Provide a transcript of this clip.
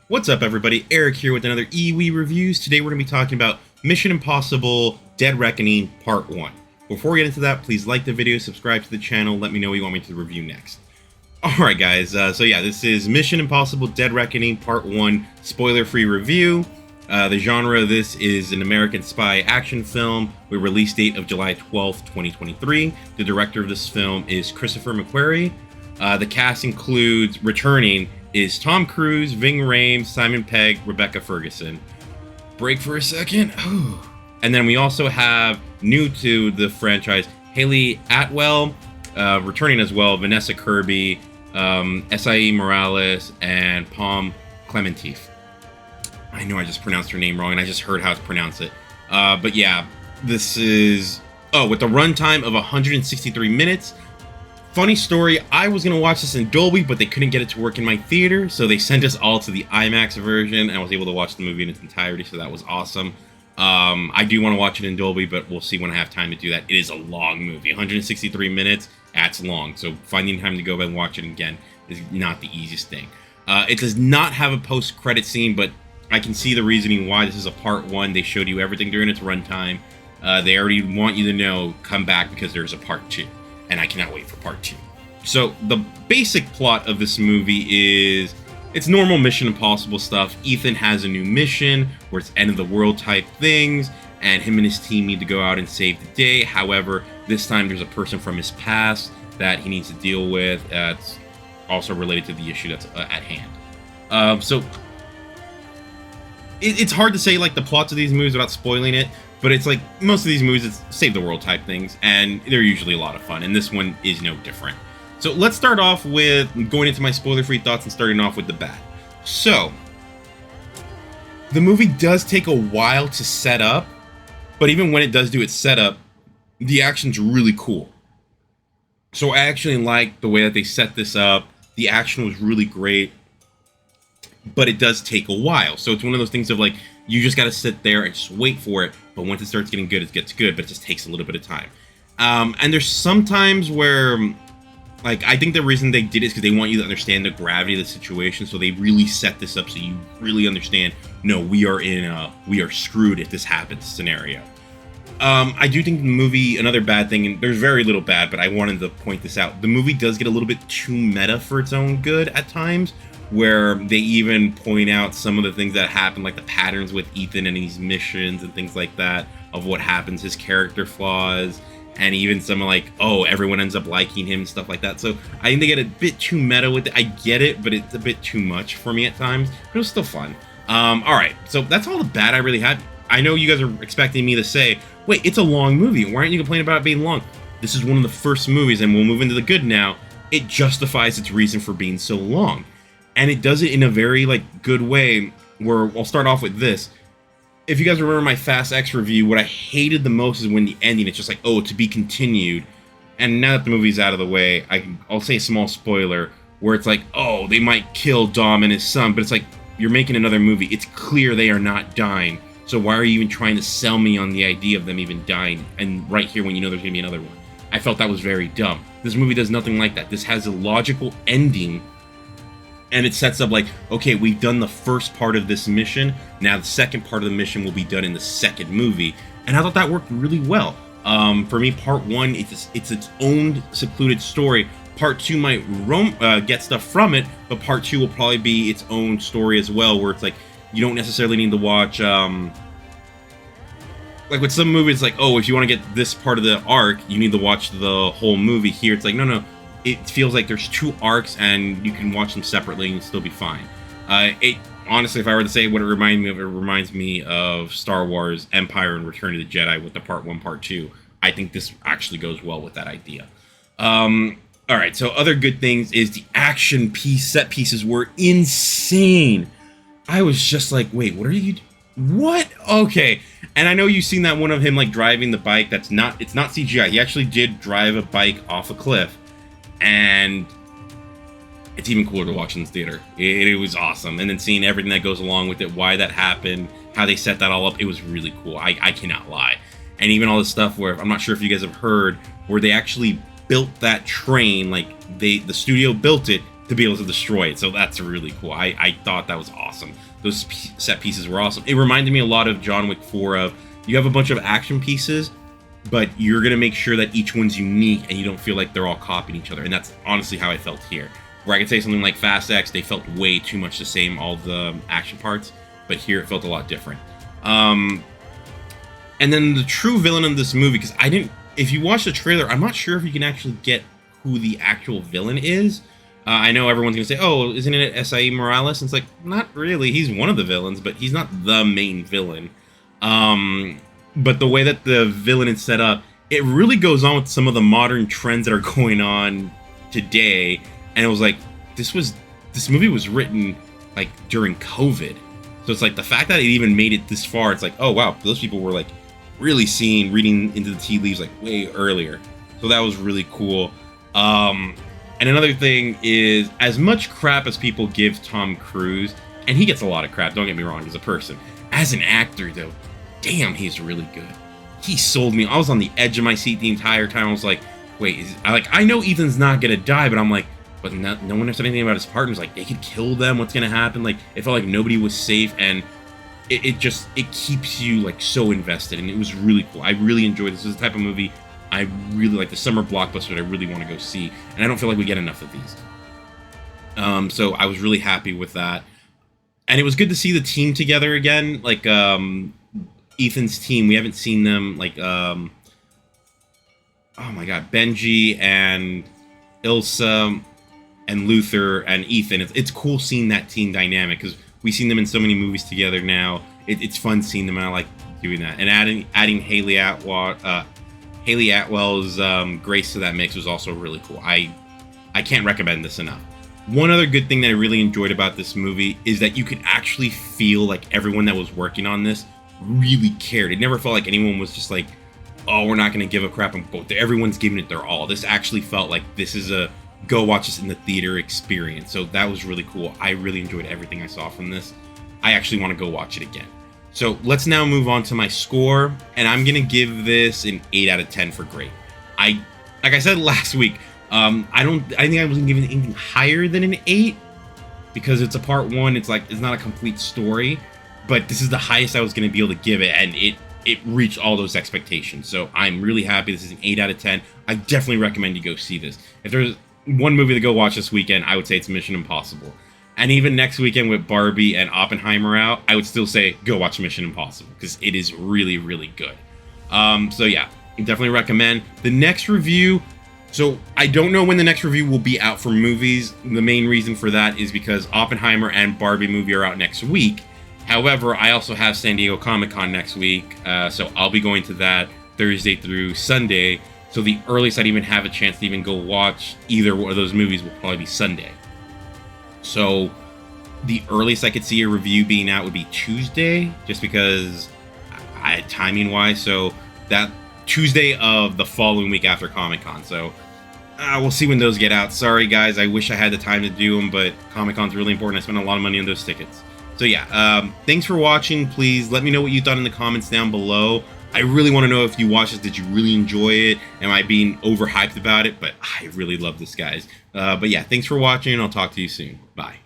What's up, everybody? Eric here with another EWE Reviews. Today we're going to be talking about Mission Impossible Dead Reckoning Part 1. Before we get into that, please like the video, subscribe to the channel, let me know what you want me to review next. Alright guys, this is Mission Impossible Dead Reckoning Part 1 spoiler-free review. The genre of this is an American spy action film with release date of July 12th, 2023. The director of this film is Christopher McQuarrie. The cast includes, returning, is Tom Cruise, Ving Rhames, Simon Pegg, Rebecca Ferguson. Break for a second. And then we also have, new to the franchise, Haley Atwell, returning as well, Vanessa Kirby, S.I.E. Morales, and Palm Clementif. I know I just pronounced her name wrong, and I just heard how to pronounce it. But yeah, this is... with the runtime of 163 minutes. Funny story, I was going to watch this in Dolby, but they couldn't get it to work in my theater, so they sent us all to the IMAX version, and I was able to watch the movie in its entirety, so that was awesome. I do want to watch it in Dolby, but we'll see when I have time to do that. It is a long movie. 163 minutes, that's long, so finding time to go back and watch it again is not the easiest thing. It does not have a post-credit scene, but I can see the reasoning why. This is a part 1. They showed you everything during its runtime. They already want you to know, come back because there's a part 2. And I cannot wait for part 2. So the basic plot of this movie is, it's normal Mission Impossible stuff. Ethan has a new mission where it's end of the world type things, and him and his team need to go out and save the day. However, this time there's a person from his past that he needs to deal with. It's also related to the issue that's at hand. It's hard to say like the plots of these movies without spoiling it. But it's like, most of these movies, it's save the world type things, and they're usually a lot of fun, and this one is no different. So let's start off with going into my spoiler-free thoughts and starting off with the bad. So, the movie does take a while to set up, but even when it does do its setup, the action's really cool. So I actually like the way that they set this up. The action was really great, but it does take a while. So it's one of those things of like, you just got to sit there and just wait for it. But once it starts getting good, it gets good, but it just takes a little bit of time. And there's some times where, like, I think the reason they did it is because they want you to understand the gravity of the situation. So they really set this up so you really understand, no, we are screwed if this happens scenario. I do think the movie, another bad thing, and there's very little bad, but I wanted to point this out. The movie does get a little bit too meta for its own good at times, where they even point out some of the things that happen, like the patterns with Ethan and these missions and things like that, of what happens, his character flaws, and even some like, oh, everyone ends up liking him, stuff like that. So I think they get a bit too meta with it. I get it, but it's a bit too much for me at times, but it was still fun. Alright, so that's all the bad I really had. I know you guys are expecting me to say, wait, it's a long movie, why aren't you complaining about it being long? This is one of the first movies, and we'll move into the good now. It justifies its reason for being so long. And it does it in a very, like, good way, where I'll start off with this. If you guys remember my Fast X review, what I hated the most is when the ending, it's just like, oh, to be continued. And now that the movie's out of the way, I'll say a small spoiler, where it's like, oh, they might kill Dom and his son, but it's like, you're making another movie. It's clear they are not dying. So why are you even trying to sell me on the idea of them even dying? And right here when you know there's going to be another one. I felt that was very dumb. This movie does nothing like that. This has a logical ending. And it sets up like, okay, we've done the first part of this mission. Now the second part of the mission will be done in the second movie. And I thought that worked really well. For me, part 1, it's its own secluded story. Part 2 might get stuff from it, but part 2 will probably be its own story as well, where it's like, you don't necessarily need to watch, like with some movies, like, oh, if you want to get this part of the arc, you need to watch the whole movie. Here, it's like, no. It feels like there's 2 arcs and you can watch them separately and still be fine. Honestly, if I were to say what it reminds me of Star Wars Empire and Return of the Jedi with the part 1, part 2. I think this actually goes well with that idea. Alright, so other good things is the action set pieces were insane. I was just like, wait, what are you... What? Okay. And I know you've seen that one of him like driving the bike. It's not CGI. He actually did drive a bike off a cliff. And it's even cooler to watch in the theater. It was awesome. And then seeing everything that goes along with it, why that happened, how they set that all up, it was really cool. I cannot lie. And even all this stuff where, I'm not sure if you guys have heard, where they actually built that train, like the studio built it to be able to destroy it. So that's really cool. I thought that was awesome. Those set pieces were awesome. It reminded me a lot of John Wick 4 of you have a bunch of action pieces, but you're going to make sure that each one's unique and you don't feel like they're all copying each other. And that's honestly how I felt here. Where I could say something like Fast X, they felt way too much the same, all the action parts, but here it felt a lot different. And then the true villain of this movie, because if you watch the trailer, I'm not sure if you can actually get who the actual villain is. I know everyone's going to say, oh, isn't it S.I.E. Morales? And it's like, not really. He's one of the villains, but he's not the main villain. But the way that the villain is set up, it really goes on with some of the modern trends that are going on today. And it was like, this movie was written like during COVID. So it's like the fact that it even made it this far, it's like, oh wow, those people were like really reading into the tea leaves like way earlier. So that was really cool. And another thing is, as much crap as people give Tom Cruise, and he gets a lot of crap, don't get me wrong, as a person. As an actor, though, damn, he's really good. He sold me. I was on the edge of my seat the entire time. I was like, wait, I know Ethan's not gonna die, but I'm like, but no one said anything about his partners. Like, they could kill them. What's gonna happen? Like, it felt like nobody was safe, and it keeps you like so invested, and it was really cool. I really enjoyed this. This is the type of movie I really like, the summer blockbuster that I really want to go see, and I don't feel like we get enough of these. So I was really happy with that, and it was good to see the team together again. Like Ethan's team, we haven't seen them. Like oh my god, Benji and Ilsa and Luther and Ethan. It's cool seeing that team dynamic because we've seen them in so many movies together now. It's fun seeing them, and I like doing that. And adding Haley Atwell's grace to that mix was also really cool. I can't recommend this enough. One other good thing that I really enjoyed about this movie is that you could actually feel like everyone that was working on this really cared. It never felt like anyone was just like, oh, we're not going to give a crap. Everyone's giving it their all. This actually felt like this is a go watch this in the theater experience. So that was really cool. I really enjoyed everything I saw from this. I actually want to go watch it again. So let's now move on to my score, and I'm gonna give this an 8 out of 10 for great. Like I said last week, I think I wasn't giving anything higher than an 8 because it's a part 1. It's not a complete story, but this is the highest I was gonna be able to give it, and it reached all those expectations. So I'm really happy. This is an 8 out of 10. I definitely recommend you go see this. If there's one movie to go watch this weekend, I would say it's Mission Impossible. And even next weekend with Barbie and Oppenheimer out, I would still say go watch Mission Impossible because it is really, really good. So yeah, definitely recommend. The next review, so I don't know when the next review will be out for movies. The main reason for that is because Oppenheimer and Barbie movie are out next week. However, I also have San Diego Comic-Con next week, so I'll be going to that Thursday through Sunday. So the earliest I'd even have a chance to even go watch either one of those movies will probably be Sunday. So the earliest I could see a review being out would be Tuesday, just because timing wise. So that Tuesday of the following week after Comic-Con. So we'll see when those get out. Sorry guys, I wish I had the time to do them, but Comic-Con's really important. I spent a lot of money on those tickets. So yeah, thanks for watching. Please let me know what you thought in the comments down below. I really want to know if you watched this, did you really enjoy it? Am I being overhyped about it? But I really love this, guys. But yeah, thanks for watching. I'll talk to you soon. Bye.